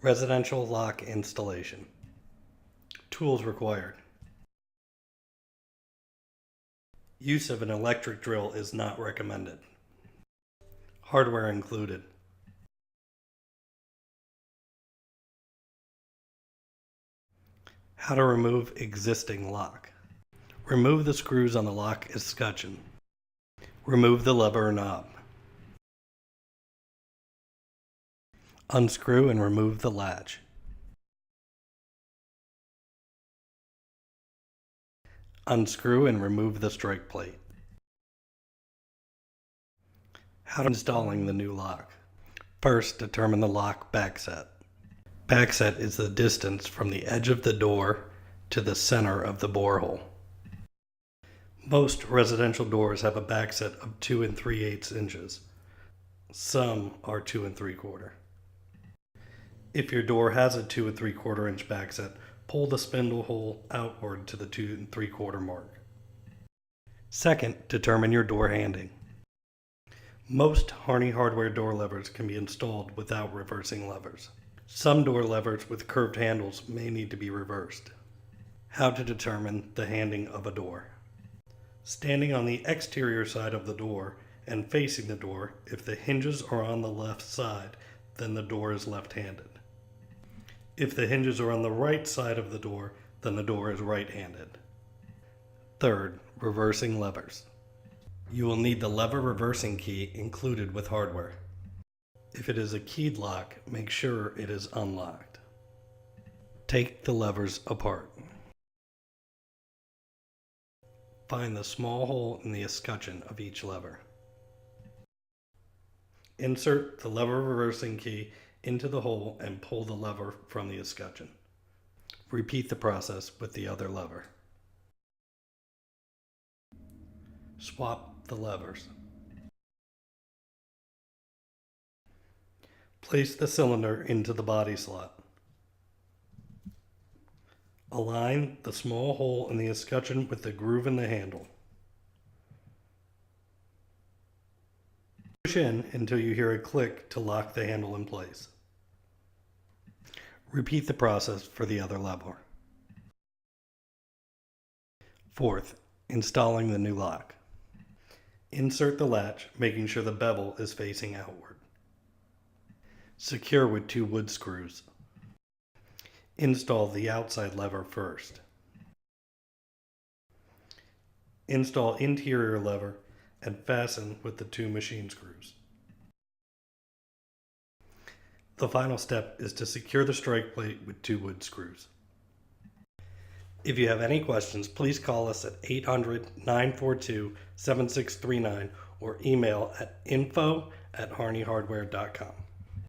Residential lock installation. Tools required. Use of an electric drill is not recommended. Hardware included. How to remove existing lock. Remove the screws on the lock escutcheon. Remove the lever or knob. Unscrew and remove the latch. Unscrew and remove the strike plate. How to installing the new lock. First, determine the lock backset. Backset is the distance from the edge of the door to the center of the borehole. Most residential doors have a backset of 2 3/8 inches. Some are 2 3/4. If your door has a 2 3/4 inch backset, pull the spindle hole outward to the 2 3/4 mark. Second, determine your door handing. Most Harney hardware door levers can be installed without reversing levers. Some door levers with curved handles may need to be reversed. How to determine the handing of a door. Standing on the exterior side of the door and facing the door, if the hinges are on the left side, then the door is left-handed. If the hinges are on the right side of the door, then the door is right-handed. Third, reversing levers. You will need the lever reversing key included with hardware. If it is a keyed lock, make sure it is unlocked. Take the levers apart. Find the small hole in the escutcheon of each lever. Insert the lever reversing key into the hole and pull the lever from the escutcheon. Repeat the process with the other lever. Swap the levers. Place the cylinder into the body slot. Align the small hole in the escutcheon with the groove in the handle. Push in until you hear a click to lock the handle in place. Repeat the process for the other lever. Fourth, installing the new lock. Insert the latch, making sure the bevel is facing outward. Secure with 2 wood screws. Install the outside lever first. Install interior lever and fasten with the 2 machine screws. The final step is to secure the strike plate with 2 wood screws. If you have any questions, please call us at 800-942-7639 or email at info@harneyhardware.com.